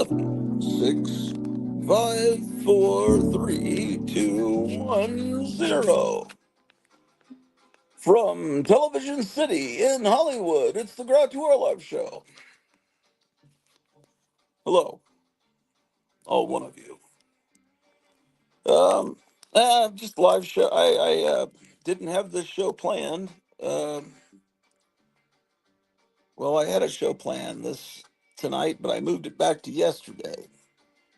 7, 6, 5, 4, 3, 2, 1, 0. From Television City in Hollywood, it's the Orloff Show. Hello, all one of you. Um, just live show. I didn't have this show planned. Um, well, I had a show planned this tonight, but I moved it back to yesterday.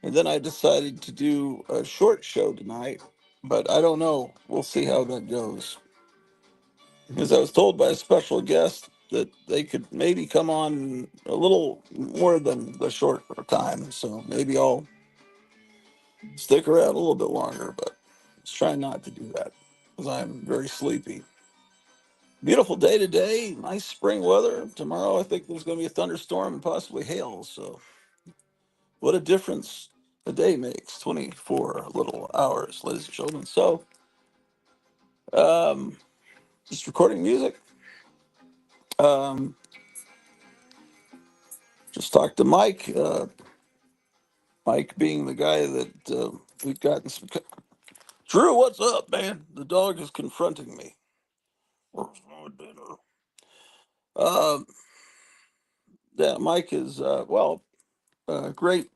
And then I decided to do a short show tonight, but I don't know. We'll see how that goes. Because I was told by a special guest that they could maybe come on a little more than the short time. So maybe I'll stick around a little bit longer, but let's try not to do that because I'm very sleepy. Beautiful day today, nice spring weather. Tomorrow I think there's going to be a thunderstorm and possibly hail. So what a difference a day makes. 24 little hours, ladies and gentlemen. So um, just recording music. Um, just talked to Mike. Mike being the guy that we've gotten some. Drew, what's up, man? The dog is confronting me. Where's my dinner? Um, yeah, Mike is great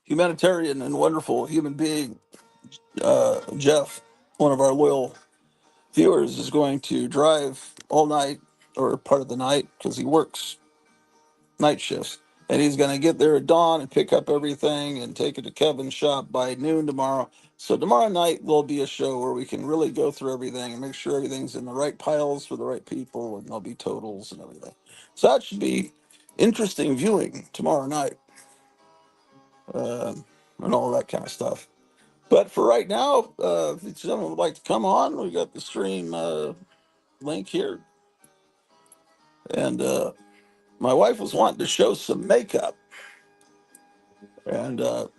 humanitarian and wonderful human being. Jeff, one of our loyal viewers, is going to drive all night or part of the night because he works night shifts. And he's going to get there at dawn and pick up everything and take it to Kevin's shop by noon tomorrow. So tomorrow night there'll be a show where we can really go through everything and make sure everything's in the right piles for the right people, and there'll be totals and everything. So that should be interesting viewing tomorrow night, and all that kind of stuff. But for right now, if someone would like to come on, we got the stream link here. And my wife was wanting to show some makeup. And so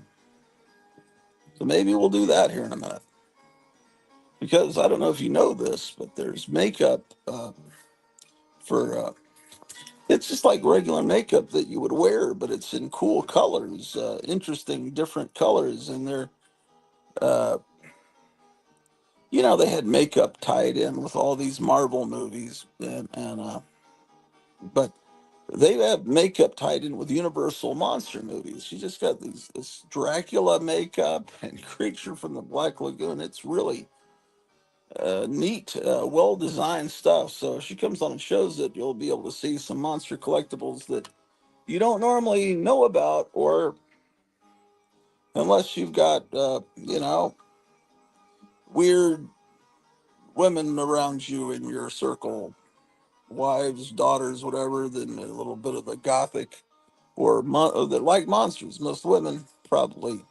maybe we'll do that here in a minute. Because I don't know if you know this, but there's makeup for, it's just like regular makeup that you would wear, but it's in cool colors, interesting, different colors. And they're, uh, they had makeup tied in with all these Marvel movies. But they have makeup tied in with Universal monster movies. She just got this Dracula makeup and Creature from the Black Lagoon. It's really neat, well designed stuff. So if she comes on and shows it, you'll be able to see some monster collectibles that you don't normally know about, or unless you've got, weird women around you in your circle, wives, daughters, whatever, then a little bit of the gothic or that like monsters. Most women probably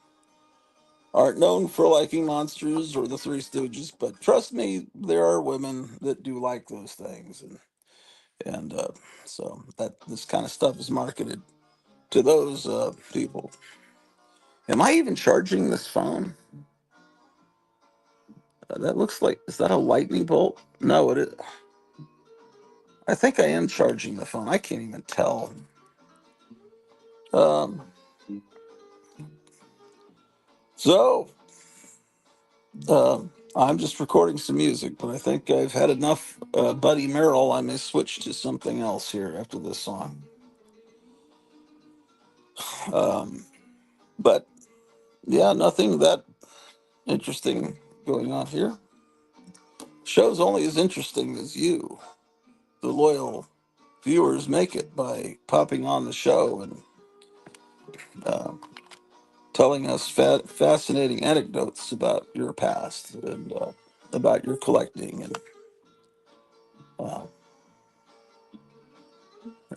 aren't known for liking monsters or the Three Stooges, but trust me, there are women that do like those things, and so that this kind of stuff is marketed to those people. Am I even charging this phone? That looks like, is that a lightning bolt? No, it is. I think I am charging the phone. I can't even tell. Um, so I'm just recording some music, but I think I've had enough Buddy Merrill. I may switch to something else here after this song. Um, but yeah, nothing that interesting going on here. Show's only as interesting as you, the loyal viewers, make it by popping on the show and uh, telling us fascinating anecdotes about your past and about your collecting and uh,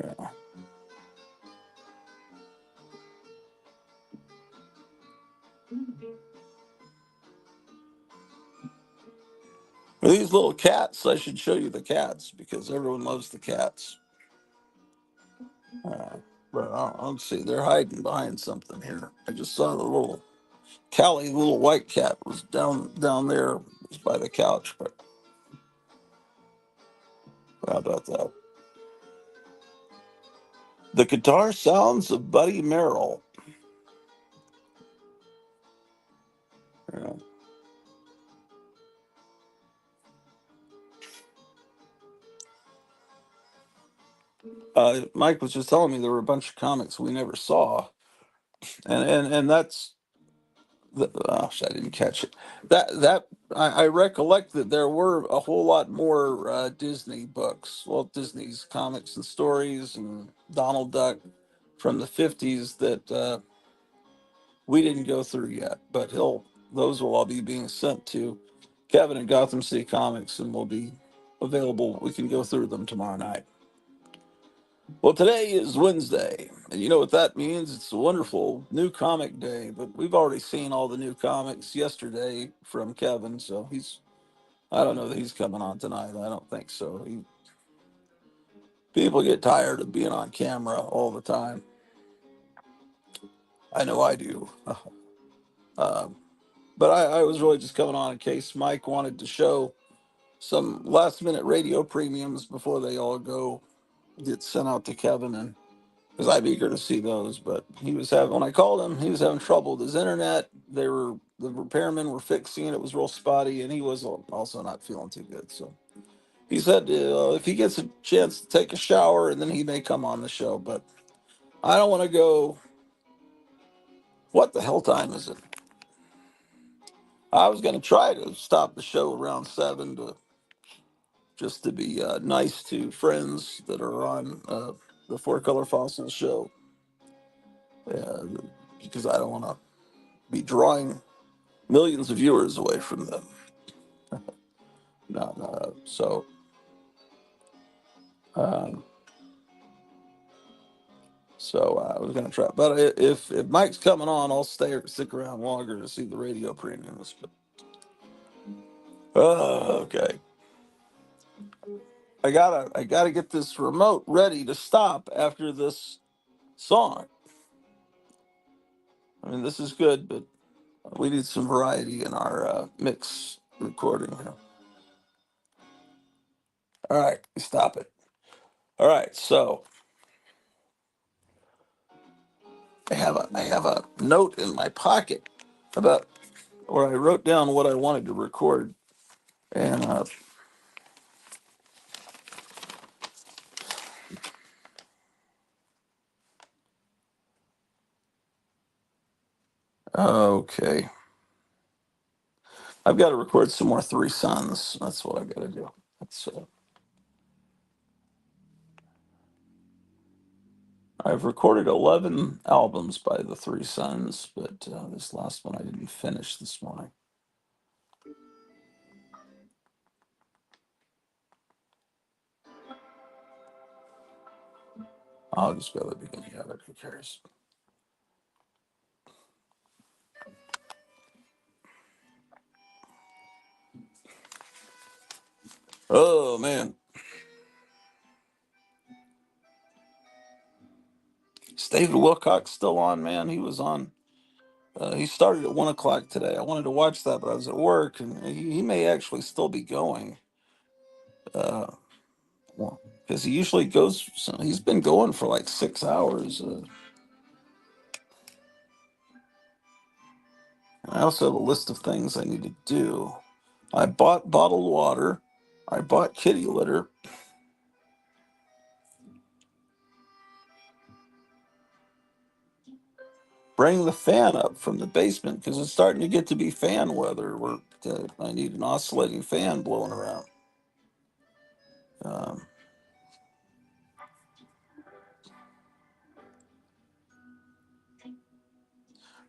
yeah. These little cats, I should show you the cats because everyone loves the cats. Uh, but I'll see, they're hiding behind something here. I just saw the little Callie, the little white cat, was down there, was by the couch. But how about that? The guitar sounds of Buddy Merrill. Yeah. Mike was just telling me there were a bunch of comics we never saw, and that's oh, I didn't catch it. I recollect that there were a whole lot more Disney books, Walt Disney's comics and stories, and Donald Duck from the '50s that we didn't go through yet. But he'll those will all be being sent to Kevin at Gotham City Comics, and will be available. We can go through them tomorrow night. Well, today is Wednesday, and you know what that means? It's a wonderful new comic day, but we've already seen all the new comics yesterday from Kevin, so I don't know that he's coming on tonight. I don't think so. People get tired of being on camera all the time. I know I do. Um, but I was really just coming on in case Mike wanted to show some last minute radio premiums before they all get sent out to Kevin, and because I'm eager to see those. But when I called him, he was having trouble with his internet. The repairmen were fixing it. It was real spotty, and he was also not feeling too good. So he said if he gets a chance to take a shower, and then he may come on the show. But I don't want to go. What the hell time is it? I was going to try to stop the show around 7 to just to be nice to friends that are on the Four Color Fossils show, uh, because I don't want to be drawing millions of viewers away from them. No, no. Um, I was gonna try, but if Mike's coming on, I'll stick around longer to see the radio premiums. But okay, I gotta get this remote ready to stop after this song. I mean, this is good, but we need some variety in our mix recording here. All right, stop it. All right, so I have a note in my pocket about where I wrote down what I wanted to record, and okay, I've got to record some more Three Sons. That's what I've got to do. That's I've recorded 11 albums by the Three Sons, but this last one I didn't finish this morning. I'll just go to the beginning of it. Who cares? Oh man, is David Wilcox still on? Man, he was on. He started at 1 o'clock today. I wanted to watch that, but I was at work, and he may actually still be going. Uh, because he usually goes. So he's been going for like 6 hours. I also have a list of things I need to do. I bought bottled water. I bought kitty litter. Bring the fan up from the basement because it's starting to get to be fan weather. I need an oscillating fan blowing around. Um,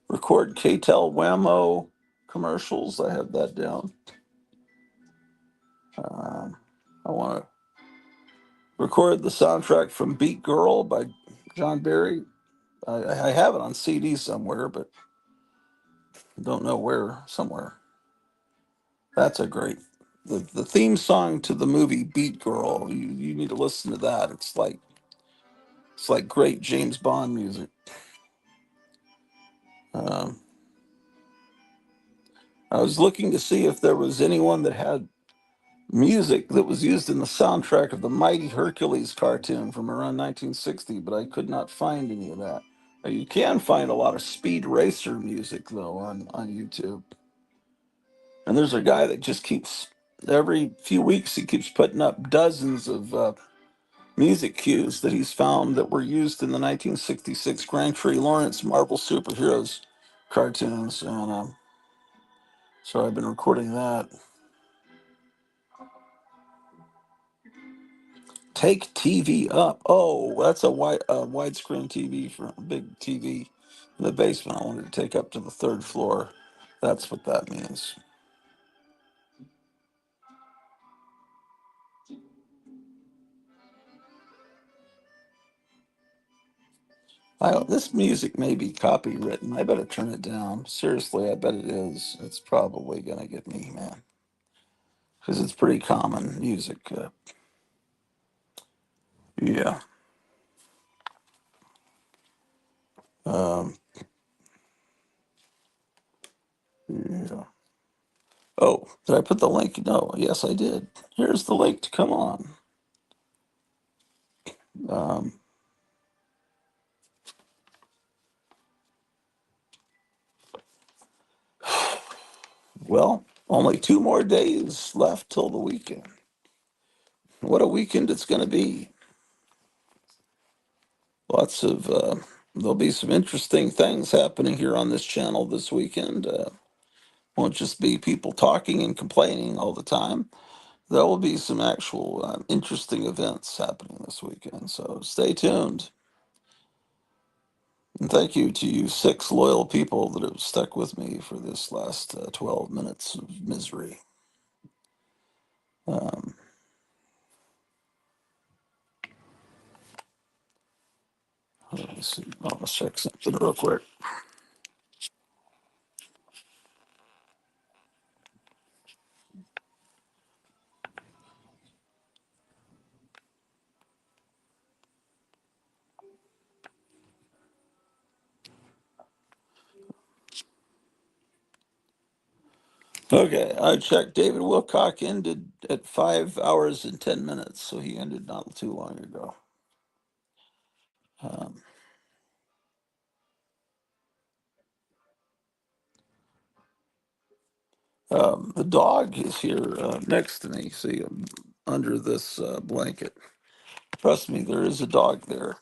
Record KTEL Whammo commercials. I have that down. Um, I want to record the soundtrack from Beat Girl by John Barry. I have it on CD somewhere, but don't know where. Somewhere. That's a great. The theme song to the movie Beat Girl. You need to listen to that. It's like great James Bond music. Um, I was looking to see if there was anyone that had music that was used in the soundtrack of the Mighty Hercules cartoon from around 1960, but I could not find any of that. You can find a lot of Speed Racer music though on YouTube. And there's a guy that just keeps, every few weeks, he keeps putting up dozens of music cues that he's found that were used in the 1966 Grantree Lawrence Marvel Superheroes cartoons. And so I've been recording that. Take TV up. Oh, that's a widescreen TV for a big TV in the basement. I wanted to take up to the third floor. That's what that means. This music may be copywritten. I better turn it down. Seriously, I bet it is. It's probably gonna get me, man, because it's pretty common music. Yeah. Um, yeah. Oh, did I put the link? No. Yes, I did. Here's the link to come on. Um, well, only 2 more days left till the weekend. What a weekend it's going to be. Lots of, there'll be some interesting things happening here on this channel this weekend. Won't just be people talking and complaining all the time. There will be some actual interesting events happening this weekend. So stay tuned. And thank you to you 6 loyal people that have stuck with me for this last 12 minutes of misery. Um, let me see. I'll check something real quick. Okay, I checked. David Wilcock ended at 5 hours and 10 minutes, so he ended not too long ago. Um, the dog is here next to me. See him under this blanket. Trust me, there is a dog there.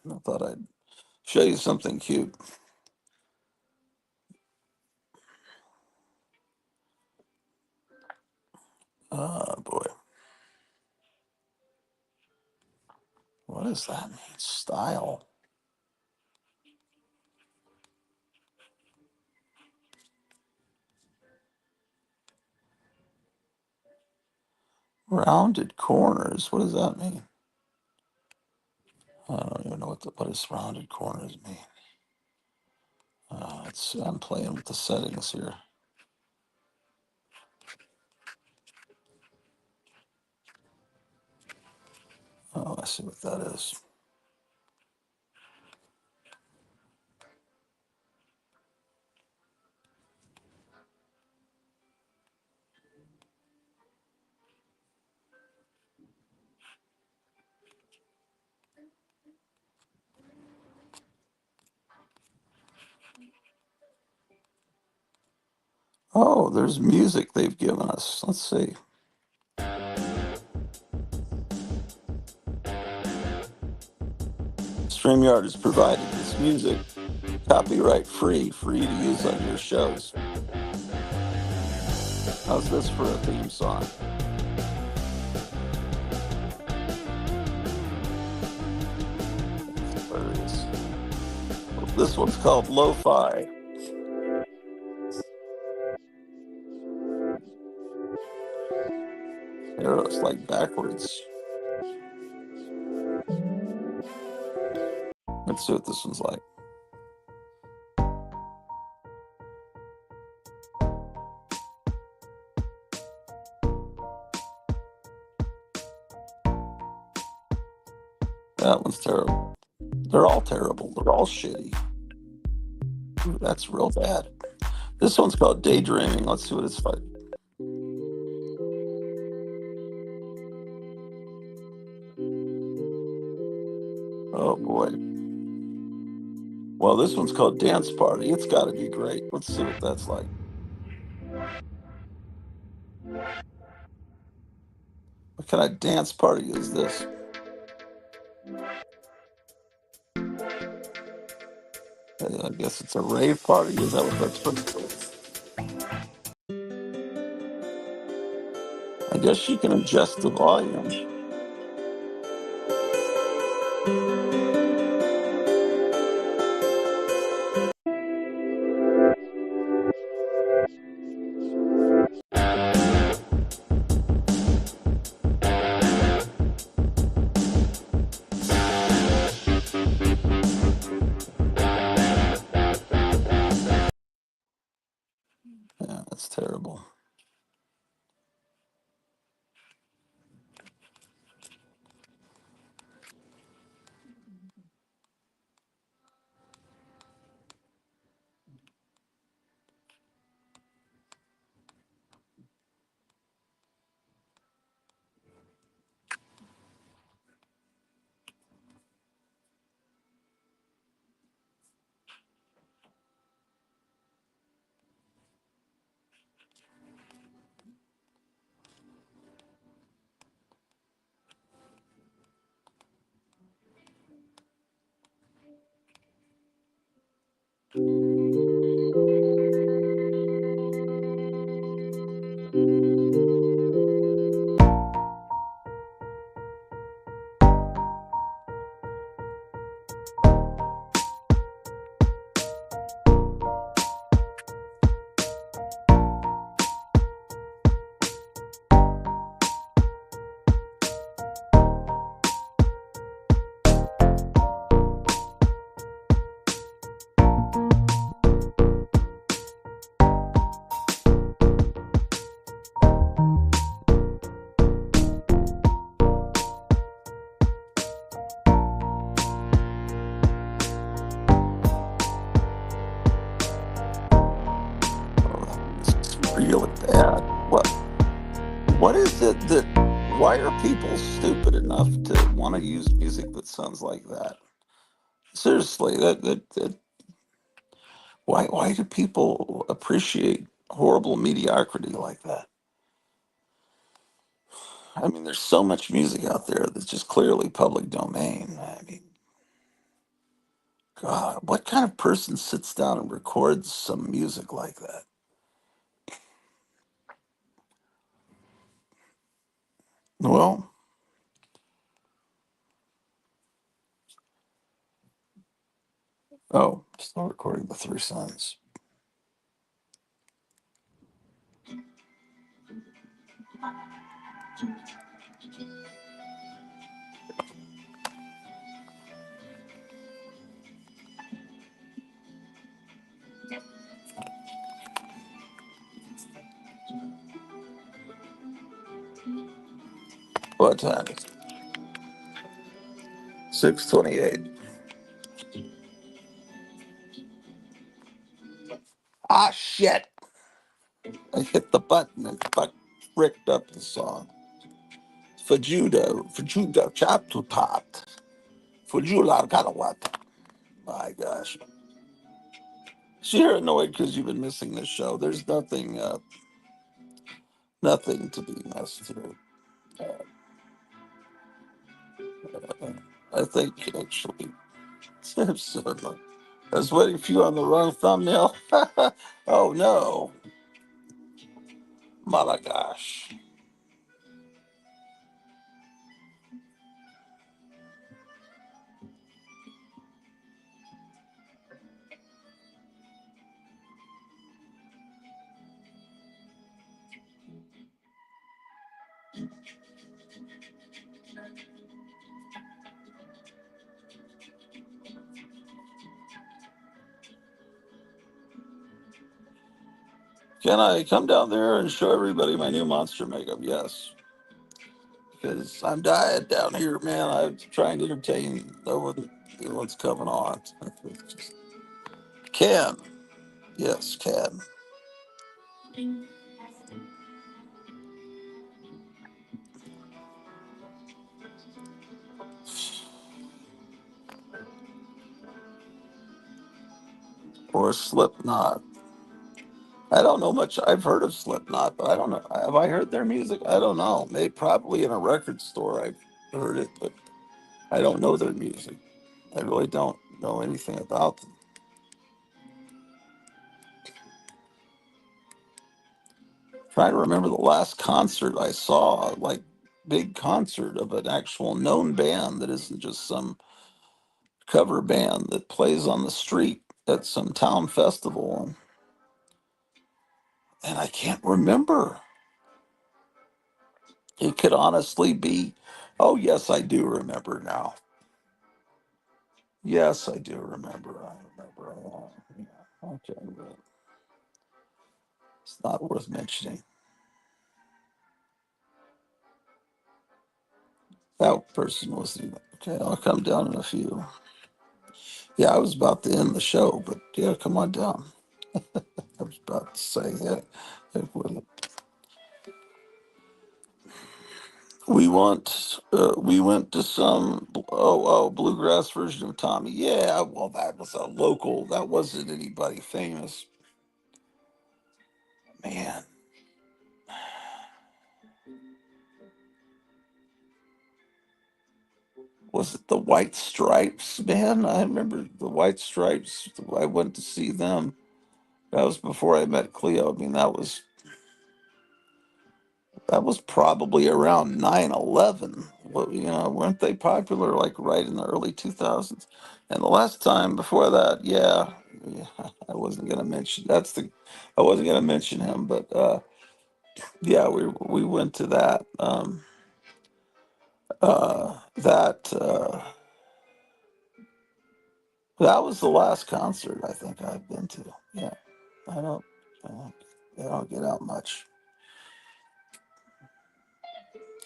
I thought I'd show you something cute. Boy, what does that mean? Style. Rounded corners. What does that mean? I don't even know what does rounded corners mean. I'm playing with the settings here. Oh, I see what that is. Oh, there's music they've given us. Let's see. StreamYard has provided this music copyright free for you to use on your shows. How's this for a theme song? Hilarious. This one's called Lo-Fi. Arrows like backwards. Let's see what this one's like. That one's terrible. They're all terrible. They're all shitty. Ooh, that's real bad. This one's called Daydreaming. Let's see what it's like. Oh boy. Well, this one's called Dance Party. It's got to be great. Let's see what that's like. What kind of dance party is this? I guess it's a rave party. Is that what that's supposed to be? I guess she can adjust the volume. Yeah, that's terrible. This is really bad. What is it that? Why are people stupid enough to want to use music that sounds like that? Seriously, why do people appreciate horrible mediocrity like that? I mean, there's so much music out there that's just clearly public domain. I mean, God, what kind of person sits down and records some music like that? Well, oh, still recording the Three Sons. What time is it? 6:28. Ah, shit! I hit the button and fuck bricked up the song. Fajuda, chap to tot. Fujula Galawat. My gosh. So you're annoyed because you've been missing this show. There's nothing to be messed through. Uh, I think actually, so, I was waiting for you on the wrong thumbnail. Oh no, Malagash. Can I come down there and show everybody my new monster makeup? Yes, because I'm dying down here, man. I'm trying to entertain no one, what's coming on. Can, yes, can. Or Slipknot. I don't know much. I've heard of Slipknot, but I don't know. Have I heard their music? I don't know. Maybe probably in a record store I've heard it, but I don't know their music. I really don't know anything about them. Trying to remember the last concert I saw, like big concert of an actual known band that isn't just some cover band that plays on the street at some town festival, and I can't remember. It could honestly be. Oh yes, I do remember now. Yes, I do remember. I remember. Yeah, okay, but it's not worth mentioning. That person was the. Okay, I'll come down in a few. Yeah, I was about to end the show, but yeah, come on down. I was about to say, yeah, we went to some bluegrass version of Tommy. Yeah, well, that was a local. That wasn't anybody famous. Man, was it the White Stripes? Man, I remember the White Stripes. I went to see them. That was before I met Cleo. I mean, that was probably around 9/11. Well, weren't they popular like right in the early 2000s? And the last time before that, yeah, I wasn't gonna mention I wasn't gonna mention him, but yeah, we went to that. That was the last concert I think I've been to. Yeah, I don't, I don't, I don't get out much.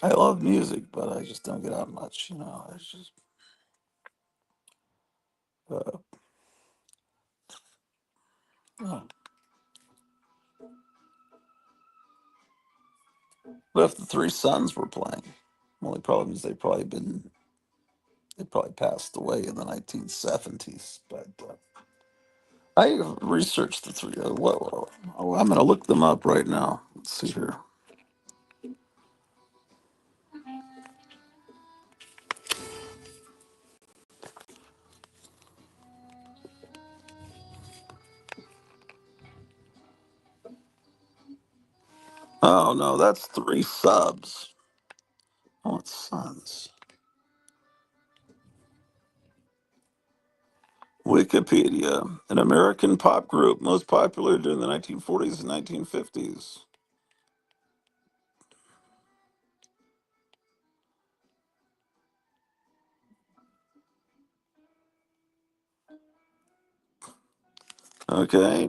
I love music, but I just don't get out much. It's just. Uh, oh. But if the Three Sons were playing, the only problem is they probably passed away in the 1970s. But I researched the three. I'm going to look them up right now. Let's see here. Oh no, that's Three Subs. Oh, it's Sons. Wikipedia, an American pop group most popular during the 1940s and 1950s. Okay,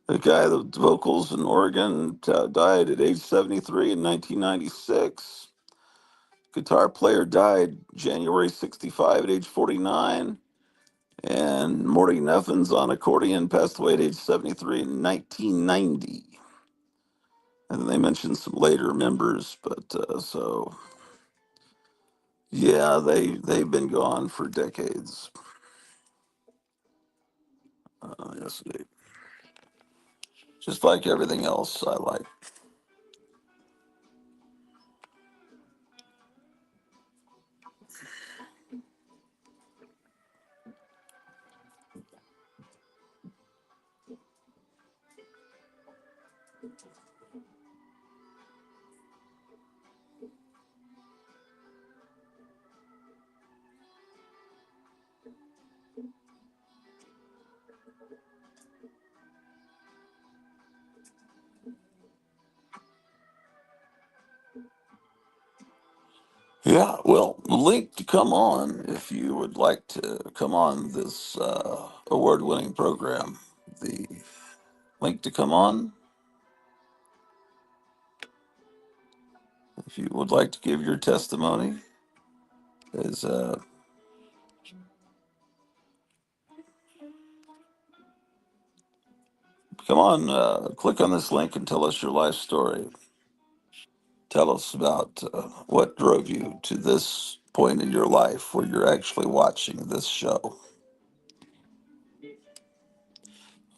the guy, the vocals in Oregon, died at age 73 in 1996. Guitar player died January 65 at age 49. And Morty Neffens on accordion passed away at age 73 in 1990. And then they mentioned some later members, but so yeah, they've been gone for decades. Yes, indeed. Just like everything else I like. Yeah, well, the link to come on if you would like to come on this award-winning program. The link to come on if you would like to give your testimony is come on, click on this link and tell us your life story. Tell us about what drove you to this point in your life where you're actually watching this show.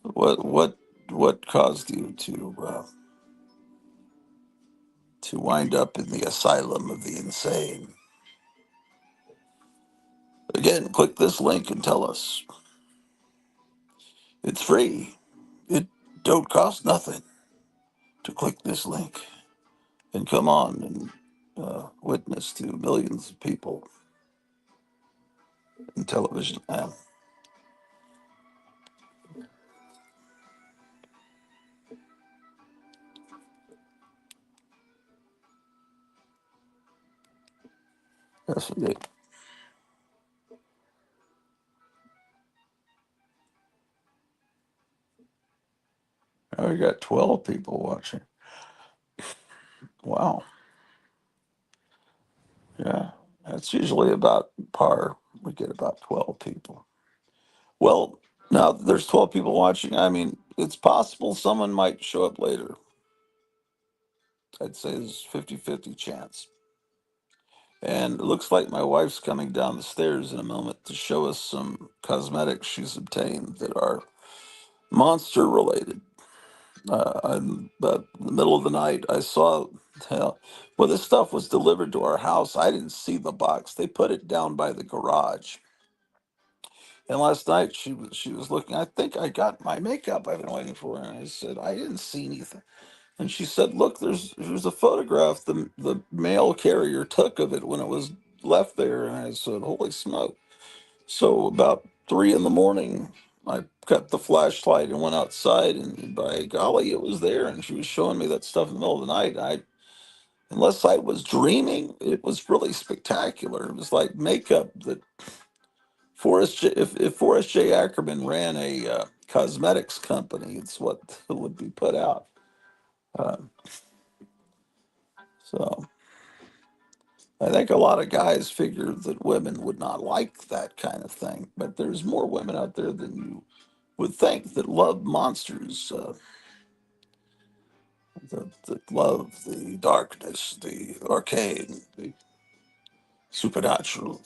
What what caused you to wind up in the asylum of the insane? Again, click this link and tell us. It's free. It don't cost nothing to click this link and come on and witness to millions of people in television land. Yes, indeed. Now we got 12 people watching. Wow. Yeah, that's usually about par. We get about 12 people. Well, now that there's 12 people watching, I mean, it's possible someone might show up later. I'd say there's 50-50 chance. And it looks like my wife's coming down the stairs in a moment to show us some cosmetics she's obtained that are monster related. But in the middle of the night, I saw, hell, well, this stuff was delivered to our house. I didn't see the box. They put it down by the garage. And last night she was looking. I think I got my makeup I've been waiting for, and I said I didn't see anything. And she said, "Look, there's a photograph the mail carrier took of it when it was left there." And I said, "Holy smoke!" So about 3 in the morning, I got the flashlight and went outside, and by golly, it was there. And she was showing me that stuff in the middle of the night. Unless I was dreaming, it was really spectacular. It was like makeup that if Forrest J. Ackerman ran a cosmetics company, it's what would be put out. Uh, so I think a lot of guys figure that women would not like that kind of thing, but there's more women out there than you would think that love monsters, that love the darkness, the arcane, the supernatural,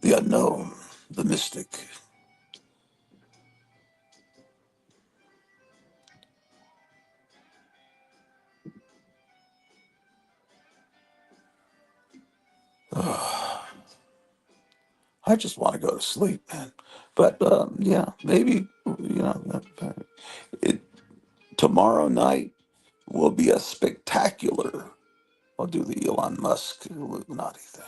the unknown, the mystic. I just want to go to sleep, man. But yeah, maybe it, tomorrow night will be a spectacular. I'll do the Elon Musk Illuminati thing.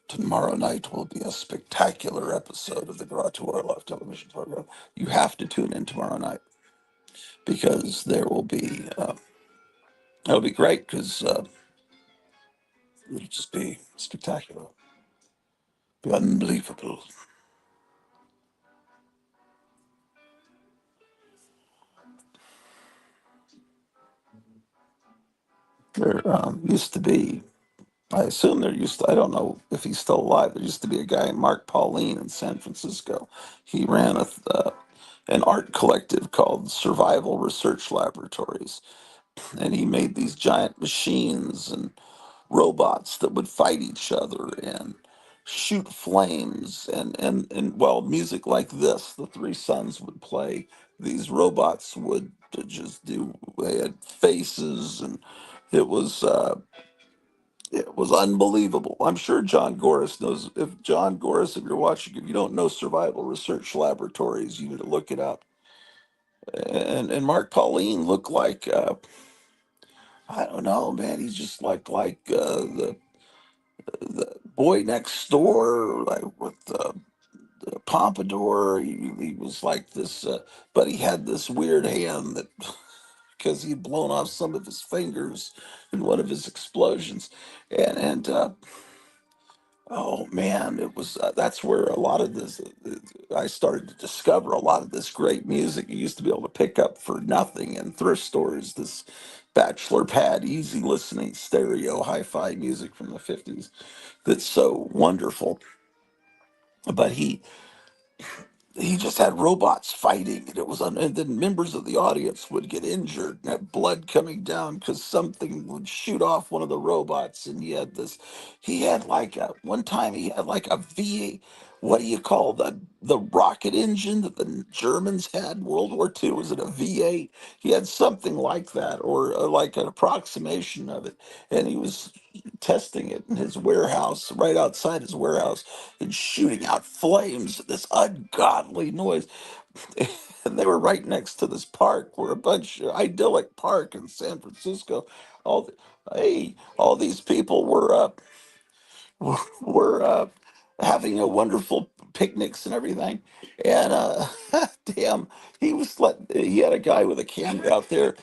Tomorrow night will be a spectacular episode of the Garage to Orloff television program. You have to tune in tomorrow night because there will be. It'll be great because it'll just be spectacular, be unbelievable. There used to be. I assume there used to. I don't know if he's still alive. There used to be a guy, Mark Pauline, in San Francisco. He ran an art collective called Survival Research Laboratories, and he made these giant machines and robots that would fight each other and shoot flames and well, music like this, the Three Sons would play. These robots would just do. They had faces, and it was uh, it was unbelievable. I'm sure John Goris knows. If John Goris, if you're watching, if you don't know Survival Research Laboratories, you need to look it up. And Mark Pauline looked like I don't know, man. He's just like the boy next door, like with the pompadour. He was like this, but he had this weird hand that because he'd blown off some of his fingers in one of his explosions, and oh man, it was that's where a lot of this I started to discover a lot of this great music you used to be able to pick up for nothing in thrift stores. This bachelor pad, easy listening stereo hi-fi music from the 50s that's so wonderful. But he just had robots fighting, and and then members of the audience would get injured and have blood coming down because something would shoot off one of the robots. And he had like one time he had like a V what do you call the rocket engine that the Germans had in World War II? Was it a V8? He had something like that, or like an approximation of it, and he was testing it in his warehouse, right outside his warehouse, and shooting out flames. This ungodly noise, and they were right next to this park, where a bunch of idyllic park in San Francisco. All the, hey, all these people were having a wonderful picnics and everything. And damn, he had a guy with a camera out there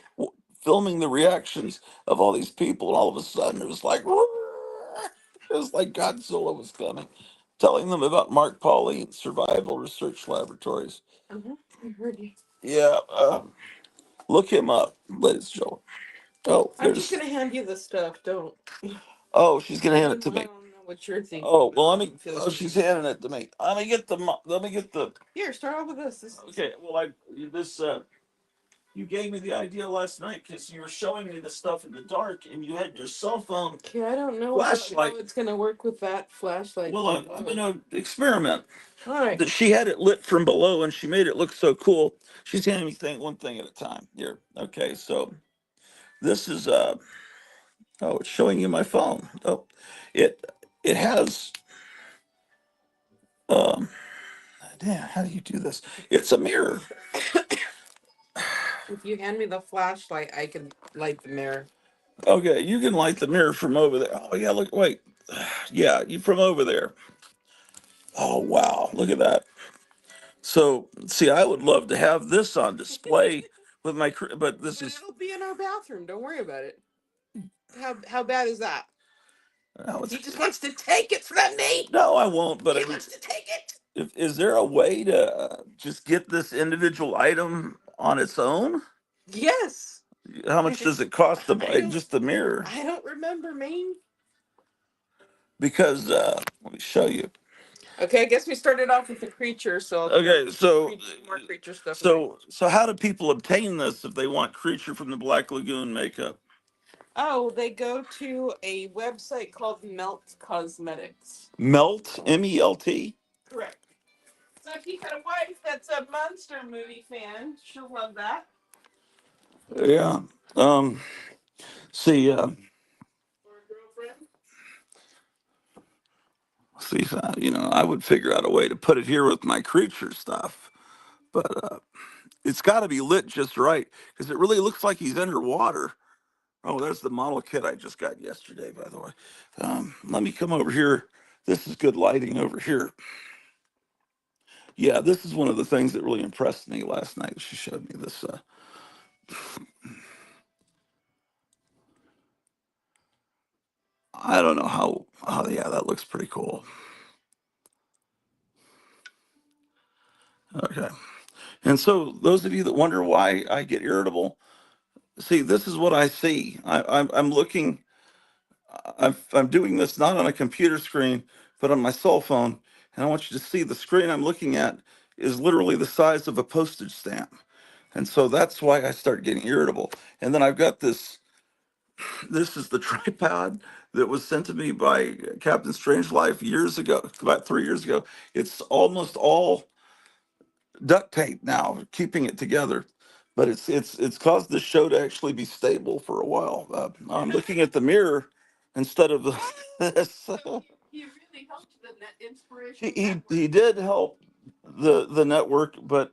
filming the reactions of all these people, and all of a sudden it was like it was like Godzilla was coming, telling them about Mark Pauline Survival Research Laboratories. I heard you. Yeah, look him up, ladies and gentlemen. Oh, I'm just gonna hand you the stuff. Don't. Oh, she's gonna hand it to me. I don't know what you're thinking. Oh well, let me. Oh, she's handing it to me. Let me get the. Let me get the. Here, start off with this. Okay. Well, this. You gave me the idea last night because you were showing me the stuff in the dark, and you had your cell phone. Okay, I don't know flashlight. How it's gonna work with that flashlight. Well, I'm gonna experiment. All right. She had it lit from below, and she made it look so cool. She's handing me one thing at a time. Here. Okay. So this is oh, it's showing you my phone. Oh, it it has um. Damn, how do you do this? It's a mirror. If you hand me the flashlight, I can light the mirror. Okay, you can light the mirror from over there. Oh yeah, look, wait. Yeah, you from over there. Oh wow, look at that. So, see, I would love to have this on display with my, but this is. It'll be in our bathroom. Don't worry about it. How bad is that? No, he just wants to take it from me. No, I won't. But he wants to take it. Is there a way to just get this individual item on its own? Yes. How much does it cost to buy just the mirror? I don't remember, man. Because let me show you. Okay, I guess we started off with the creature, so okay, so more creature stuff. So how do people obtain this if they want Creature from the Black Lagoon makeup? Oh, they go to a website called Melt Cosmetics. Melt, MELT. Correct. So if you got a wife that's a monster movie fan, she'll love that. Yeah. See. Or a girlfriend. See, I would figure out a way to put it here with my creature stuff, but it's got to be lit just right because it really looks like he's underwater. Oh, there's the model kit I just got yesterday, by the way. Let me come over here. This is good lighting over here. Yeah, this is one of the things that really impressed me last night. She showed me this. I don't know how. Oh, yeah, that looks pretty cool. Okay. And so, those of you that wonder why I get irritable, see, this is what I see. I'm looking. I'm doing this not on a computer screen, but on my cell phone, and I want you to see the screen I'm looking at is literally the size of a postage stamp, and so that's why I start getting irritable. And then I've got this. This is the tripod that was sent to me by Captain Strangeliffe years ago, about 3 years ago. It's almost all duct tape now, keeping it together. But it's caused the show to actually be stable for a while. I'm looking at the mirror instead of this. So he really helped the net inspiration. He did help the network, but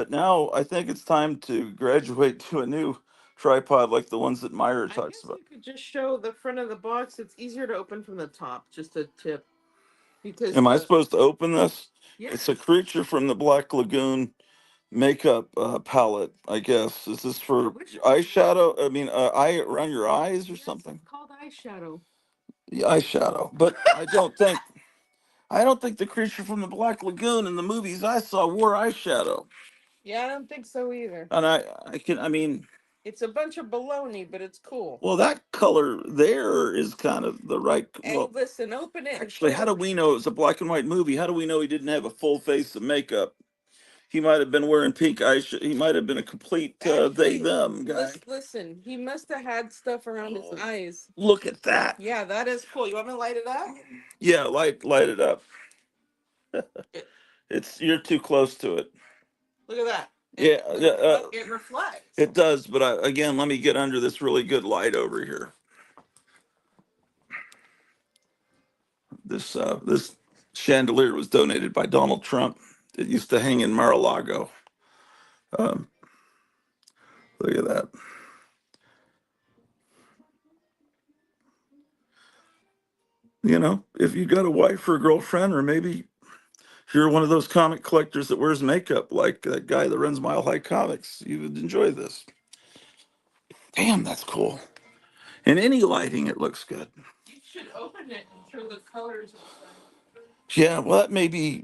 now I think it's time to graduate to a new tripod like the ones that Myra talks about. You could just show the front of the box. It's easier to open from the top. Just a tip. Because am I supposed to open this? Yeah. It's a Creature from the Black Lagoon makeup palette, I guess. Is this for eyeshadow? I mean, eye around your eyes or something? It's called eyeshadow. The eyeshadow, but I don't think the Creature from the Black Lagoon in the movies I saw wore eyeshadow. Yeah, I don't think so either. And I mean, it's a bunch of baloney, but it's cool. Well, that color there is kind of the right. Hey, well, listen, open it. Actually, how do we know it was a black and white movie? How do we know he didn't have a full face of makeup? He might have been wearing pink eyeshadow. He might have been a complete they them guy. Listen, he must have had stuff around his eyes. Look at that. Yeah, that is cool. You want me to light it up? Yeah, light it up. You're too close to it. Look at that. Yeah, It reflects. it does. But again, let me get under this really good light over here. This chandelier was donated by Donald Trump. It used to hang in Mar-a-Lago. Um, Look at that. You know, if you got a wife or a girlfriend, or maybe if you're one of those comic collectors that wears makeup, like that guy that runs Mile High Comics, you would enjoy this. Damn, that's cool. In any lighting, it looks good. You should open it and show the colors and stuff. Yeah, well,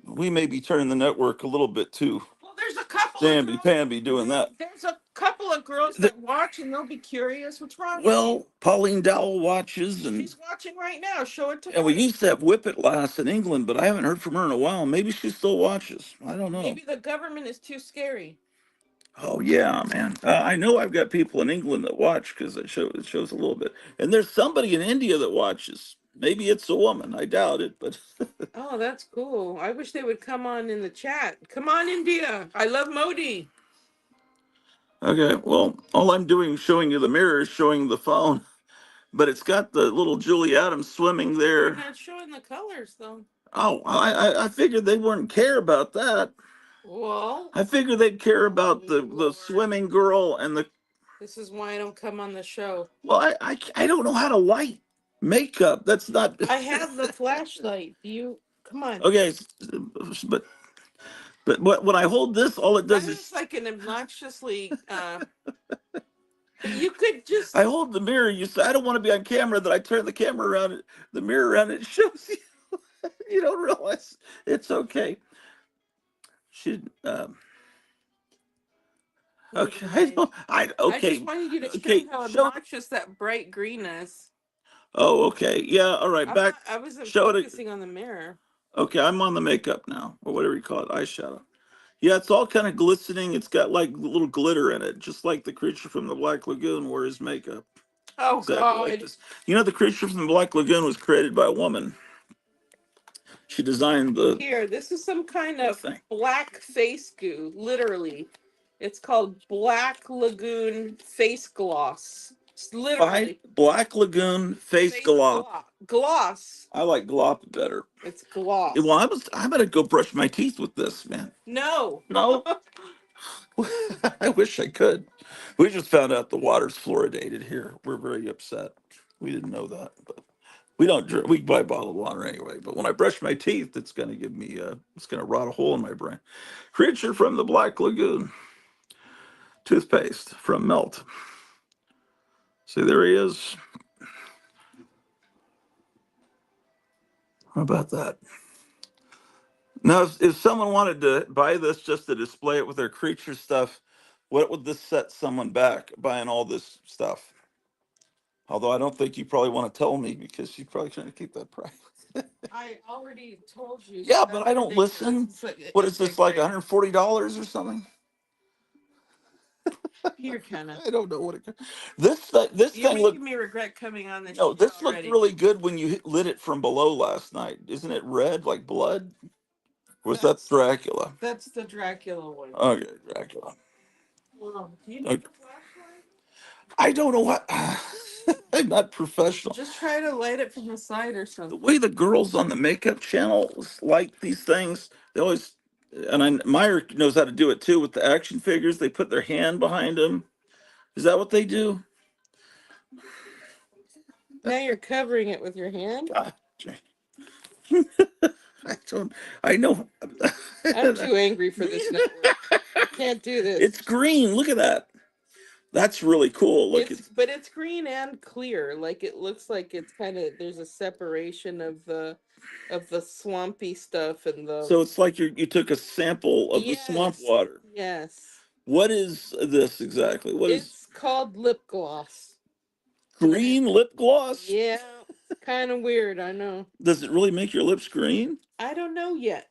we may be turning the network a little bit too Well, there's a couple of Zamby girls. Pamby doing that. There's a couple of girls that watch and they'll be curious. What's wrong? Well, Pauline Dowell watches, and She's watching right now. Show it to and we her. used to have Whippet Lass in England, but I haven't heard from her in a while. Maybe she still watches. I don't know. Maybe the government is too scary. Oh yeah, man. I know I've got people in England that watch because it shows a little bit, and there's somebody in India that watches. Maybe it's a woman. I doubt it, but Oh, that's cool. I wish they would come on in the chat. Come on, India. I love Modi. okay. Well, all I'm doing is showing you the mirror, showing the phone, but it's got the little Julie Adams swimming You're there. not showing the colors though. Oh, I figured they wouldn't care about that. Well, I figured they'd care about the Lord. swimming girl and the. This is why I don't come on the show. Well, I don't know how to light makeup. That's not. I have the flashlight. You come on. Okay, but when I hold this, all it does That is is like an obnoxiously. You could just. I hold the mirror. You say I don't want to be on camera. That I turn the camera around, the mirror around. It shows you. You don't realize it's okay. Should okay. I don't. Okay. I just wanted you to Okay. show how Show. obnoxious that bright green is. Oh, okay. Yeah. All right. Back. I wasn't Show it. focusing on the mirror. Okay. I'm on the makeup now, or whatever you call it, eyeshadow. Yeah, it's all kind of glistening. It's got like little glitter in it, just like the creature from the Black Lagoon wore his makeup. Oh Exactly God! like this. You know, the creature from the Black Lagoon was created by a woman. She designed the Here, this is some kind of thing. black face goo. Literally, it's called Black Lagoon face gloss. It's literally Black Lagoon face gloss. Gloss. I like glop better. It's gloss. Well, I'm gonna go brush my teeth with this, man. No. No. I wish I could. We just found out the water's fluoridated here. We're very upset. We didn't know that, but we don't drink. We buy bottled water anyway. But when I brush my teeth, it's gonna give me it's gonna rot a hole in my brain. Creature from the Black Lagoon. Toothpaste from Melt. See, there he is. How about that? Now, if someone wanted to buy this just to display it with their creature stuff, what would this set someone back buying all this stuff? Although I don't think you probably want to tell me because you're probably trying to keep that price. I already told you. Yeah, but I don't listen. What is this, like $140 or something? Here, Kenna. I don't know what it. This You're thing making looked. me regret coming on this. No, show this already. looked really good when you lit it from below last night. Isn't it red like blood? Was that Dracula? That's the Dracula one. Okay, Dracula. Well, do you need Okay. a flashlight? I don't know what. I'm not professional. Just try to light it from the side or The something. way the girls on the makeup channel like these things, they always, and Meyer knows how to do it too with the action figures. They put their hand behind them. Is that what they do? Now you're covering it with your hand. God, I don't. I know. I'm too angry for this network. Can't do this. It's green. Look at that. That's really cool. Look, but it's green and clear. Like it looks like it's kind of there's a separation of the swampy stuff and the. So it's like you took a sample of the swamp water. Yes. What is this exactly? It's called lip gloss. Green lip gloss? Yeah, kind of weird. I know. Does it really make your lips green? I don't know yet.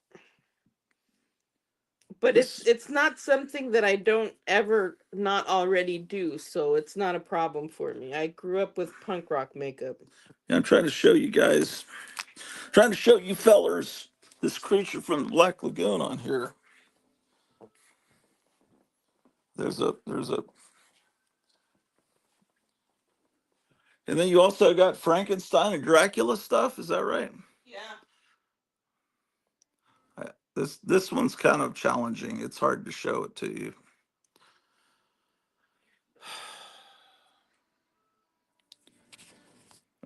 But it's not something that I don't ever not already do, so it's not a problem for me. I grew up with punk rock makeup. Yeah, I'm trying to show you guys, trying to show you fellers. this creature from the Black Lagoon on here. There's a, and then you also got Frankenstein and Dracula stuff. Is that right? Yeah. This one's kind of challenging. It's hard to show it to you.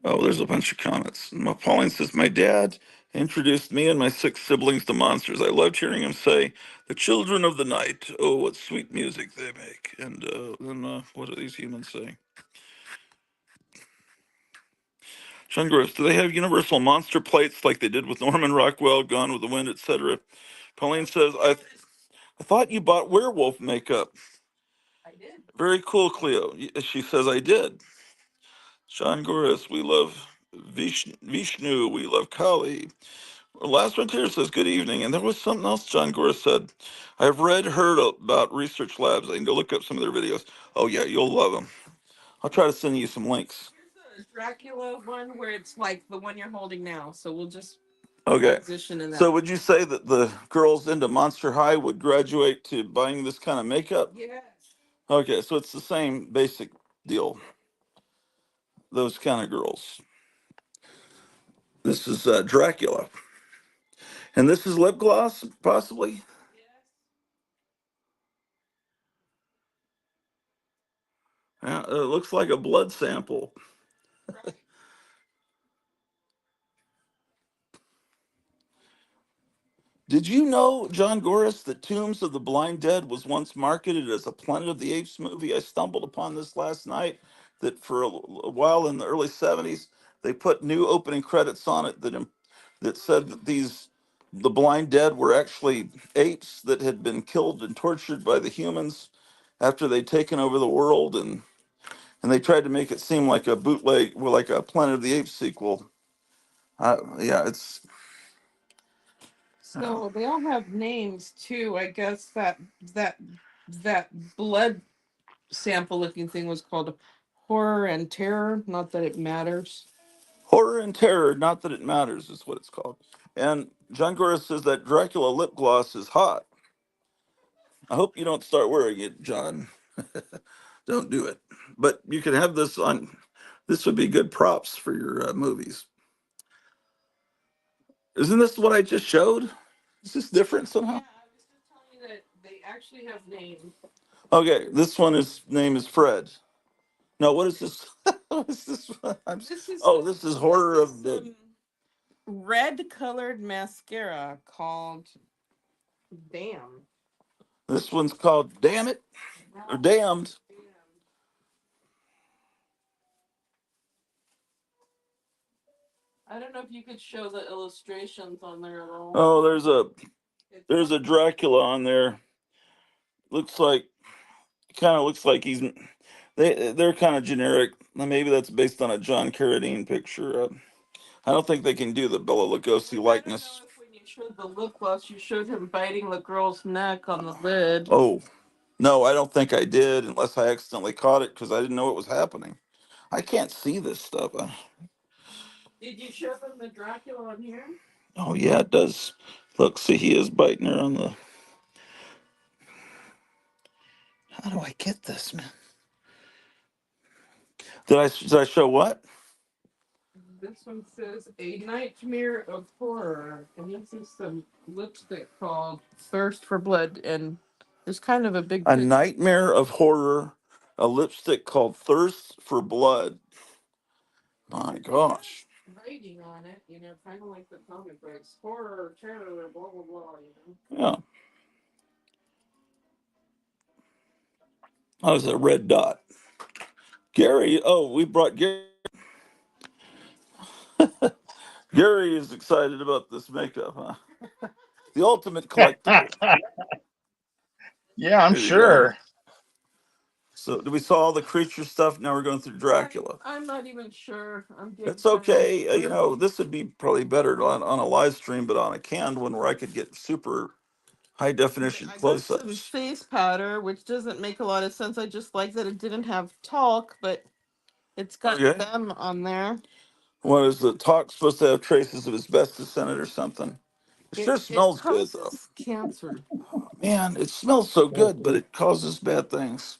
Oh, there's a bunch of comments. Pauline says, my dad introduced me and my six siblings to monsters. I loved hearing him say, the children of the night. Oh, what sweet music they make. And then what are these humans saying? Sean Gross, do they have universal monster plates like they did with Norman Rockwell, Gone with the Wind, etc.? Pauline says, I thought you bought werewolf makeup. I did. Very cool, Cleo. She says, I did. Sean Goris, we love Vishnu, we love Kali. Last Frontier says, good evening. And there was something else John Goris said. I've heard about research labs. I can go look up some of their videos. Oh, yeah, you'll love them. I'll try to send you some links. Here's a Dracula one where it's like the one you're holding now. So we'll just Okay. position in that. So would you say that the girls into Monster High would graduate to buying this kind of makeup? Yes. Okay, so it's the same basic deal. Those kind of girls. This is Dracula. And this is lip gloss, possibly? Yes. Yeah, it looks like a blood sample. Right. Did you know, John Goris, that Tombs of the Blind Dead was once marketed as a Planet of the Apes movie? I stumbled upon this last night, that for a while in the early 70s, they put new opening credits on it that said that the blind dead were actually apes that had been killed and tortured by the humans after they'd taken over the world, and they tried to make it seem like a bootleg, well, like a Planet of the Apes sequel. Yeah, it's So they all have names too. I guess that that blood sample looking thing was called horror and terror. Not that it matters. Horror and Terror, not that it matters, is what it's called. And John Goris says that Dracula lip gloss is hot. I hope you don't start wearing it, John. Don't do it. But you can have this on. This would be good props for your movies. Isn't this what I just showed? Is this different Yeah, somehow? I was just telling you that they actually have names. Okay, this one is name is Fred. No, what is this? What is this one? This is Oh, this is horror of the. red colored mascara called Damn. This one's called Damn It or No, Damned. Damn. I don't know if you could show the illustrations on there at all. Oh, It's there's a Dracula on there. Looks like kind of looks like they're kind of generic. Maybe that's based on a John Carradine picture. I don't think they can do the Bela Lugosi I don't know likeness. if when you showed the lip gloss, you showed him biting the girl's neck on the lid. Oh, no, I don't think I did, unless I accidentally caught it because I didn't know it was happening. I can't see this stuff. Did you show them the Dracula on here? Oh yeah, it does. Look, see, he is biting her on the. How do I get this, man? Did I show what? This one says A Nightmare of Horror, and this is some lipstick called Thirst for Blood, and there's kind of a big A picture. Nightmare of Horror, a lipstick called Thirst for Blood. My gosh. Writing on it, kind of like the comic books, horror, terror, blah blah blah. Yeah. I was a red dot. Gary, oh, we brought Gary. Gary is excited about this makeup, huh? The ultimate collectible. Yeah, I'm There you go. sure. So, do we saw all the creature stuff? Now we're going through Dracula. I'm not even sure. I'm getting It's okay. This would be probably better on a live stream, but on a canned one where I could get super high definition I got close some ups. face powder, which doesn't make a lot of sense. I just like that it didn't have talc, but it's got Okay. them on there. What is the talk supposed to have traces of asbestos in it or something? It It sure it smells good though. causes cancer. Man, it smells so good, but it causes bad things.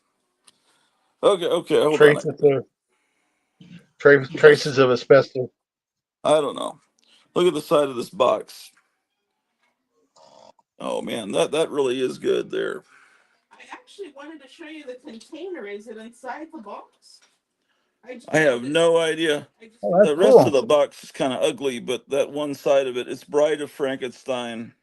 Okay, okay, hold on. Traces of traces of asbestos. I don't know. Look at the side of this box. Oh man, that really is good there. I actually wanted to show you the container. Is it inside the box? I have no idea. I just Oh, found The that's it. rest of cool. the box is kind of ugly, but that one side of it, it's Bride of Frankenstein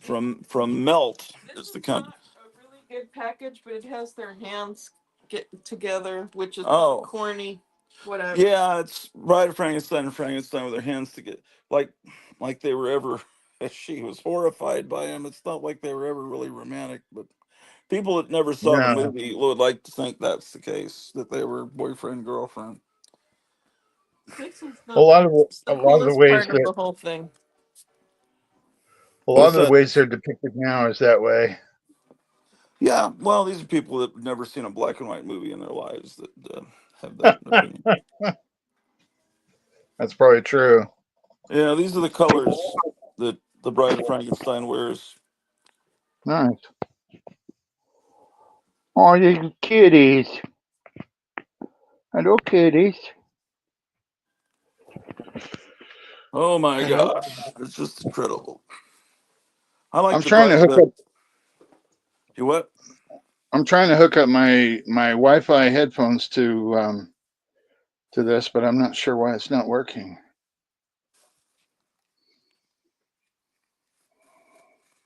from Melt. This It's the is company. not a really good package, but it has their hands get together, which is Oh, corny. Whatever. yeah, it's Bride of Frankenstein and Frankenstein with their hands together, like like they were ever. She was horrified by him. It's not like they were ever really romantic, but people that never saw the Yeah. movie would like to think that's the case, that they were boyfriend girlfriend. This is A the lot of this is a the lot of the coolest ways part of that the whole thing. a lot What's of the that? ways they're depicted now is that way. Yeah, well, these are people that have never seen a black and white movie in their lives that have that opinion. That's probably true. Yeah, these are the colors that the Bride of Frankenstein wears. Nice. Oh, you kitties. Hello, kitties. Oh my Hello. gosh, it's just incredible. I like I'm the trying to Bride. hook up. You what? I'm trying to hook up my Wi-Fi headphones to this, but I'm not sure why it's not working.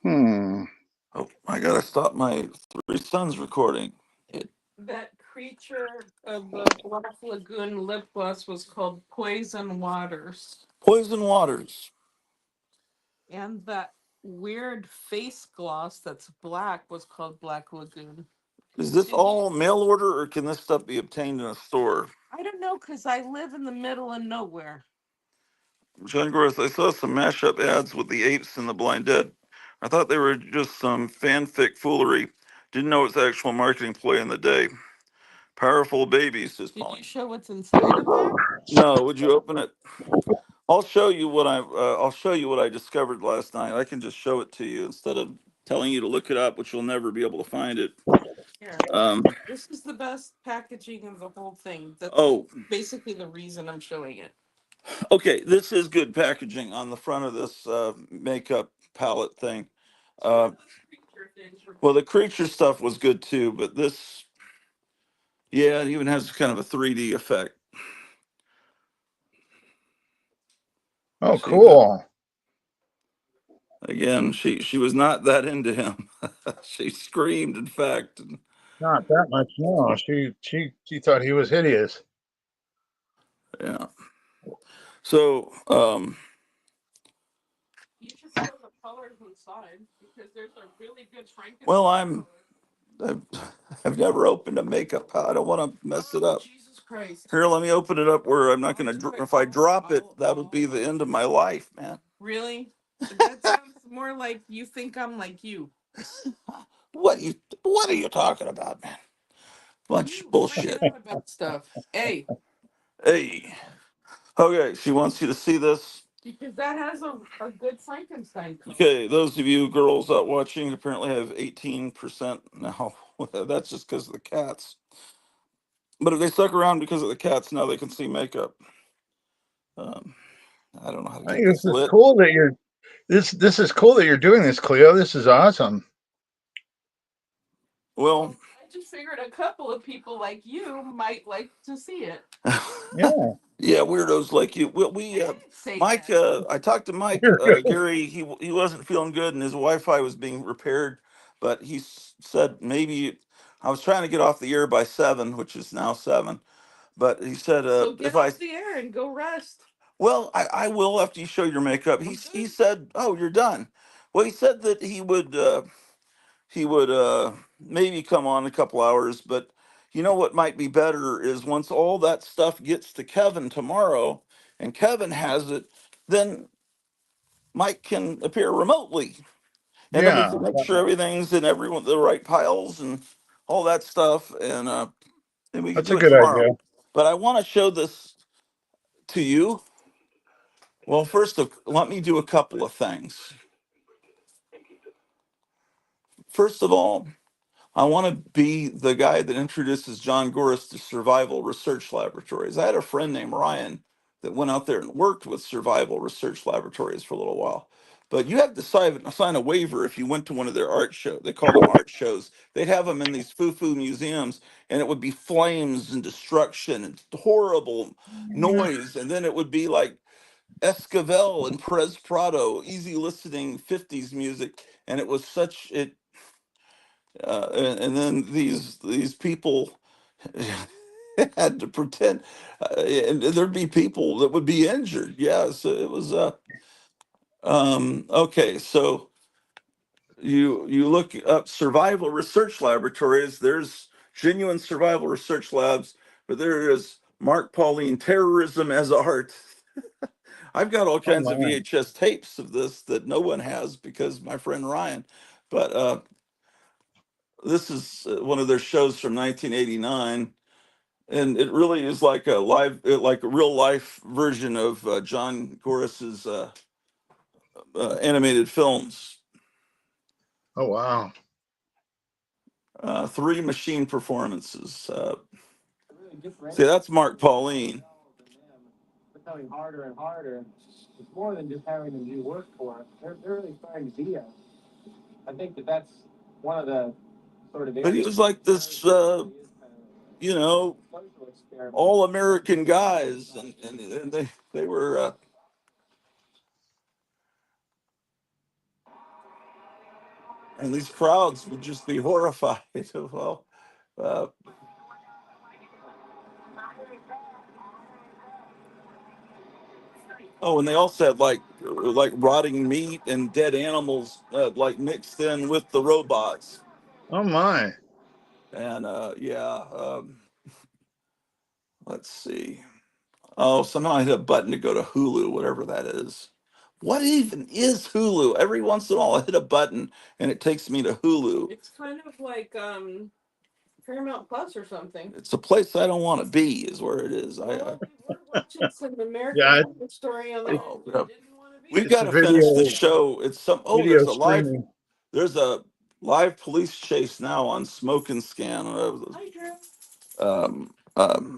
Hmm. Oh, I gotta stop my three sons recording. It, That creature of the Black Lagoon lip gloss was called Poison Waters. Poison Waters. And that weird face gloss that's black was called Black Lagoon. Is this Did you? all mail order, or can this stuff be obtained in a store? I don't know because I live in the middle of nowhere. John Gross, I saw some mashup ads with the apes and the blind dead. I thought they were just some fanfic foolery. Didn't know it's actual marketing play in the day. Powerful babies, says Did you Pauline. show what's inside of there? No, would you open it? I'll show you what I'll show you what I discovered last night. I can just show it to you instead of telling you to look it up, which you'll never be able to find it. Here. Um, This is the best packaging of the whole thing. That's oh, basically the reason I'm showing it. okay. This is good packaging on the front of this makeup palette thing. Uh, well, the creature stuff was good too, but this, yeah, it even has kind of a 3D effect. Oh, See that? cool. Again, she was not that into him. She screamed, in fact. And, Not that much. No, she thought he was hideous. yeah. So, You should show the colors inside because there's a really good well, Frankenstein I'm color. I've, I've never opened a makeup palette. I don't want to mess it Oh, up. Jesus Christ. Here, let me open it up where I'm not I'll going do to. it. If I drop it, that would be I'll the end of my life, man. Really? That sounds more like you think I'm like you. What you? What are you talking about, man? Bunch of You find bullshit. out about stuff. Hey, Hey. Okay, she wants you to see this. because that has a good Frankenstein color. Okay, those of you girls out watching apparently have 18% now. That's just because of the cats. But if they stuck around because of the cats, now they can see makeup. Um, I don't know how to I get think this this is lit. cool that you're this is cool that you're doing this, Cleo. This is awesome. Well, I just figured a couple of people like you might like to see it. Yeah. yeah, weirdos like you. We I didn't say Mike. that. I talked to Mike Gary. He wasn't feeling good, and his Wi-Fi was being repaired. But he said maybe I was trying to get off the air by 7, which is now 7. But he said So if get I off the air and go rest. well, I will after you show your makeup. Well, He good. said, "Oh, you're done." Well, he said that he would maybe come on a couple hours, but you know what might be better is once all that stuff gets to Kevin tomorrow, and Kevin has it, then Mike can appear remotely, and then we Yeah. can make sure everything's in everyone the right piles and all that stuff, and we can That's a do it good tomorrow. idea. But I want to show this to you Well, first, let me do a couple of things. First of all, I want to be the guy that introduces John Gores to survival research laboratories. I had a friend named Ryan that went out there and worked with survival research laboratories for a little while. But you have to sign a waiver if you went to one of their art shows. They call them art shows. They'd have them in these foo-foo museums, and it would be flames and destruction and horrible noise. And then it would be like Esquivel and Perez Prado, easy listening 50s music. And it was such it and then these people had to pretend, and there'd be people that would be injured. Yeah, so it was okay. So you look up survival research laboratories. There's genuine survival research labs, but there is Mark Pauline terrorism as art. I've got all Oh kinds of my. VHS tapes of this that no one has because my friend Ryan. But this is one of their shows from 1989, and it really is like like a real life version of John Gores's animated films. Oh wow. Three machine performances. See, that's Mark Pauline. Becoming harder and harder. It's more than just having them do work for us. They're really starting to be us. I think that's one of the sort of But he areas was like this, you know, social experiment. all American guys, and they were. And these crowds would just be horrified. Well, uh, oh, and they also had like rotting meat and dead animals like mixed in with the robots. Oh my. And yeah, let's see. Oh, somehow I hit a button to go to Hulu, whatever that is. What even is Hulu? Every once in a while, I hit a button and it takes me to Hulu. It's kind of like Paramount Plus or something. It's a place I don't want to be, is where it is. Well, we were watching some American Yeah, Horror Story on there. it, Oh, We yeah. didn't want to be We've there. it's got a to finish the video show. It's some. Oh, video streaming. there's a live police chase now on Smoke and Scan. Hi, Drew.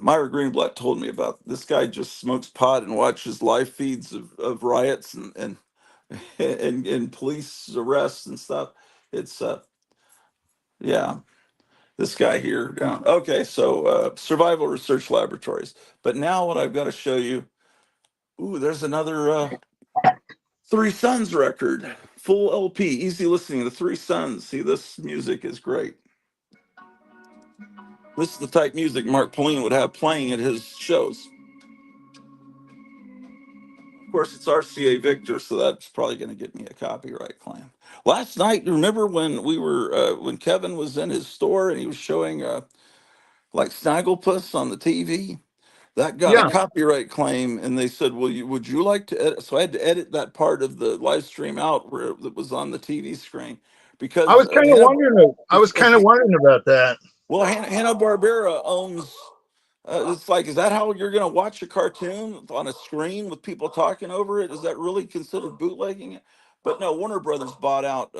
Myra Greenblatt told me about this guy just smokes pot and watches live feeds of riots and police arrests and stuff. It's yeah, this guy here. Yeah. Okay, so survival research laboratories. But now what I've got to show you. Ooh, there's another Three Sons record, full LP, easy listening. The Three Sons. See, this music is great. This is the type music Mark Pauline would have playing at his shows. Of course, it's RCA Victor, so that's probably going to get me a copyright claim. Last night, remember when when Kevin was in his store and he was showing like Snagglepuss on the TV? That got a Yeah, copyright claim, and they said, "Well, would you like to edit?" So I had to edit that part of the live stream out where it was on the TV screen I because was kind of Hannah, wondering. I was if kind of you, wondering about that. well, Hanna Barbera owns. It's like, is that how you're going to watch a cartoon on a screen with people talking over it? Is that really considered bootlegging it? But no, Warner Brothers bought out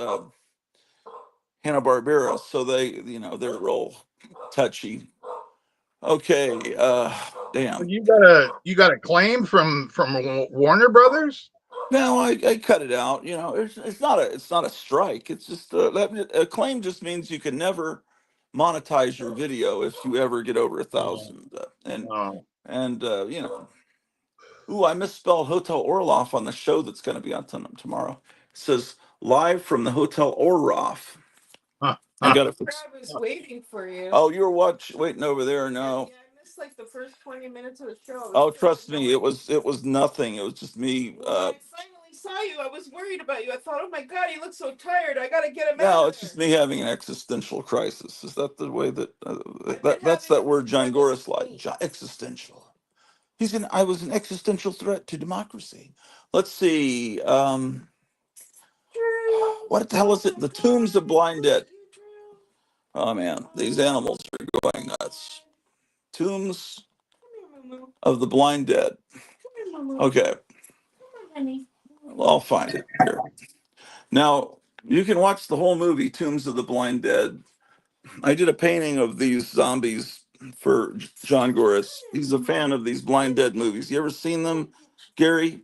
Hanna Barbera, so they're real touchy. Okay, But damn. you got a claim from Warner Brothers. No, I cut it out. It's not a strike. It's just a claim just means you can never monetize your video if you ever get over a Oh, thousand. oh. And ooh, I misspelled Hotel Orloff on the show that's going to be on tomorrow. It says live from the Hotel Orloff. Huh, I huh. got it. I was waiting for you. Oh, you were waiting over there. No. Yeah, I missed like the first 20 minutes of the show. Oh, trust me, it was nothing. It was just me. Well, I finally saw you. I was worried about you. I thought, oh my God, he looks so tired. I got to get him out No, of it's just there. me having an existential crisis. Is that the way that been that's having that it word since I John was Gores like existential. I was an existential threat to democracy. Let's see. Drew, What the hell is it? The Tombs of Blind Dead. you, Drew. Oh man, these animals are going nuts. Tombs Come here, Moo. of the Blind Dead. Come here, Moo. Okay. Well, I'll find it here. Now, you can watch the whole movie, Tombs of the Blind Dead. I did a painting of these zombies for John Goris. He's a fan of these Blind Dead movies. You ever seen them, Gary?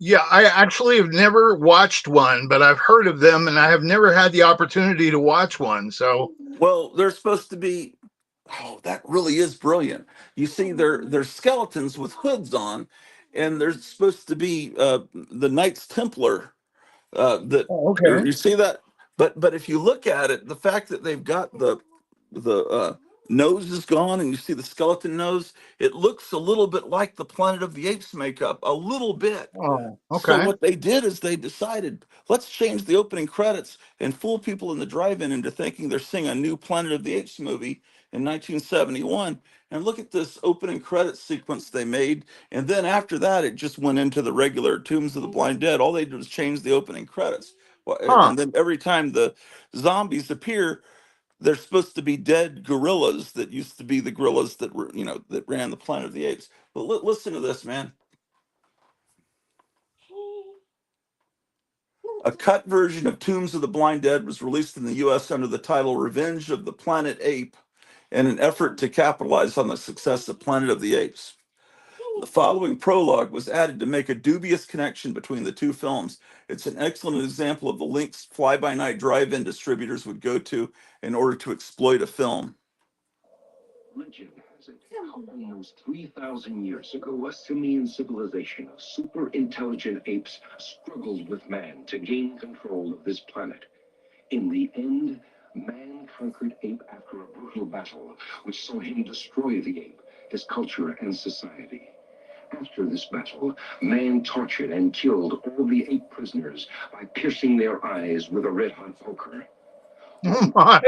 Yeah, I actually have never watched one, but I've heard of them, and I have never had the opportunity to watch one. So, Well, they're supposed to be. Oh, that really is brilliant. You see, they're skeletons with hoods on, and they're supposed to be the Knights Templar. That oh, okay. you see that, but if you look at it, the fact that they've got the nose is gone, and you see the skeleton nose, it looks a little bit like the Planet of the Apes makeup, a little bit. Oh, So okay. what they did is they decided, let's change the opening credits and fool people in the drive-in into thinking they're seeing a new Planet of the Apes movie in 1971. And look at this opening credits sequence they made. And then after that, it just went into the regular Tombs of the Blind Dead. All they did was change the opening credits. Huh. And then every time the zombies appear, they're supposed to be dead gorillas that used to be the gorillas that were, that ran the Planet of the Apes. But listen to this, man. A cut version of Tombs of the Blind Dead was released in the US under the title Revenge of the Planet Ape in an effort to capitalize on the success of Planet of the Apes. The following prologue was added to make a dubious connection between the two films. It's an excellent example of the links fly-by-night drive-in distributors would go to in order to exploit a film. Legend has it how almost 3,000 years ago, a simian civilization of super intelligent apes struggled with man to gain control of this planet. In the end, man conquered ape after a brutal battle, which saw him destroy the ape, his culture, and society. After this battle, man tortured and killed all the ape prisoners by piercing their eyes with a red-hot poker. Oh my.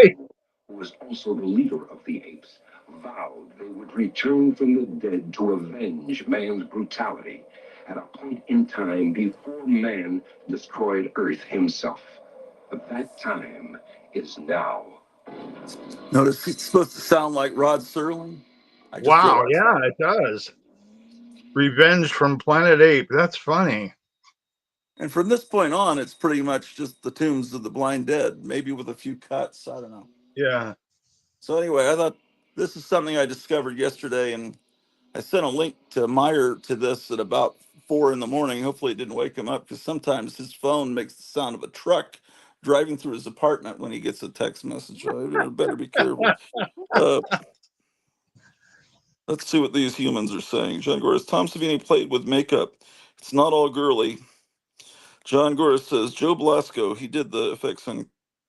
Who was also the leader of the apes, vowed they would return from the dead to avenge man's brutality at a point in time before man destroyed Earth himself. But that time is now. Notice it's supposed to sound like Rod Serling. I just Wow. realized Yeah, that. it does. Revenge from Planet Ape. That's funny. And from this point on, it's pretty much just the Tombs of the Blind Dead, maybe with a few cuts. I don't know. Yeah. So anyway, I thought this is something I discovered yesterday, and I sent a link to Meyer to this at about 4 in the morning. Hopefully, it didn't wake him up because sometimes his phone makes the sound of a truck driving through his apartment when he gets a text message. I better be careful. Uh, let's see what these humans are saying. John Goris, Tom Savini played with makeup. It's not all girly. John Goris says Joe Blasco, he did the effects on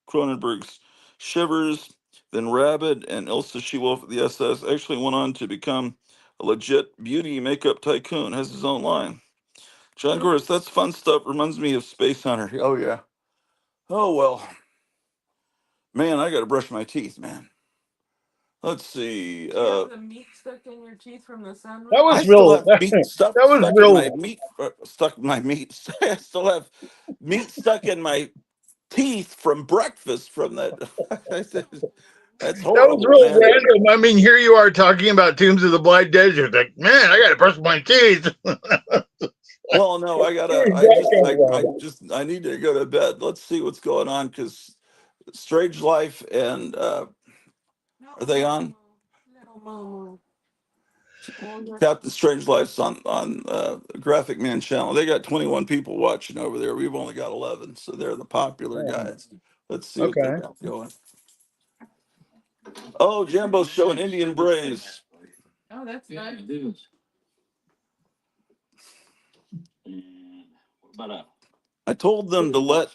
Cronenberg's Shivers, then Rabid, and Ilsa She-Wolf at the SS. Actually went on to become a legit beauty makeup tycoon, has his own line. John Goris, that's fun stuff. Reminds me of Space Hunter. Oh, yeah. Oh, well. Man, I got to brush my teeth, man. Let's see. Do you have the meat stuck in your teeth from the sandwich? That I was still real. have That meat stuff was stuck in my real. meat, stuck in my meat. I still have meat stuck in my teeth from breakfast from that. That's That was horrible, real man. random. I mean, here you are talking about Tombs of the Blind Dead. You're like, man, I got to brush my teeth. Well, no, Where did that come I need to go to bed. Let's see what's going on because Strange Life and are they on? Little Momo. Captain Strange Life's on Graphic Man channel. They got 21 people watching over there. We've only got 11, so they're the popular from? guys. Let's see what they Okay. got going. Oh, Jambo's showing Indian Braves. Oh, that's nice. I told them to let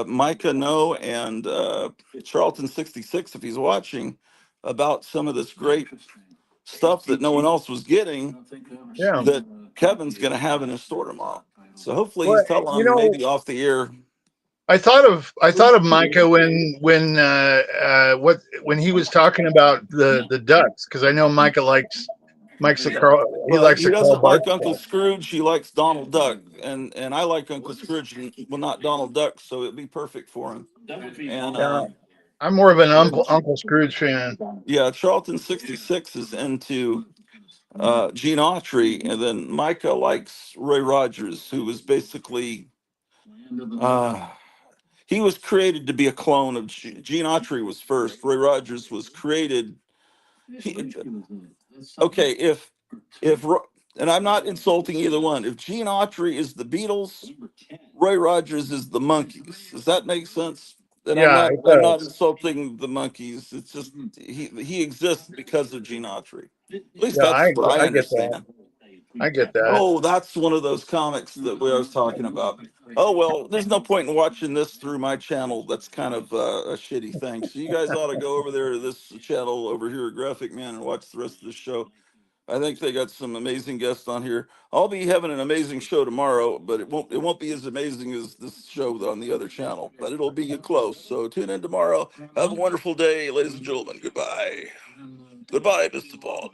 Micah know and Charlton 66 if he's watching about some of this great stuff that no one else was getting Yeah. that Kevin's going to have in his store tomorrow. So hopefully Well, he's telling you them know, maybe off the air. I thought of Micah when he was talking about the ducks, because I know Micah likes to Carl, he Well, likes he to Carl doesn't Barks like Uncle stuff. Scrooge. He likes Donald Duck, and I like Uncle Scrooge, well, not Donald Duck, so it'd be perfect for him. And Yeah, I'm more of an Uncle Scrooge fan. yeah, Charlton 66 is into Gene Autry, and then Micah likes Roy Rogers, who was basically he was created to be a clone of Gene Autry was first. Roy Rogers was created. He, okay, if and I'm not insulting either one. If Gene Autry is the Beatles, Roy Rogers is the Monkees. Does that make sense? And Yeah, it I'm not does. insulting the Monkees. It's just he exists because of Gene Autry. At least Yeah, that's what I I get that. understand. I get that. Oh, that's one of those comics that we was talking about. Oh well, there's no point in watching this through my channel. That's kind of a shitty thing. So you guys ought to go over there to this channel over here, Graphic Man, and watch the rest of the show. I think they got some amazing guests on here. I'll be having an amazing show tomorrow, but it won't be as amazing as this show on the other channel, but it'll be close. So tune in tomorrow. Have a wonderful day, ladies and gentlemen. Goodbye. Goodbye, Mr. Bond.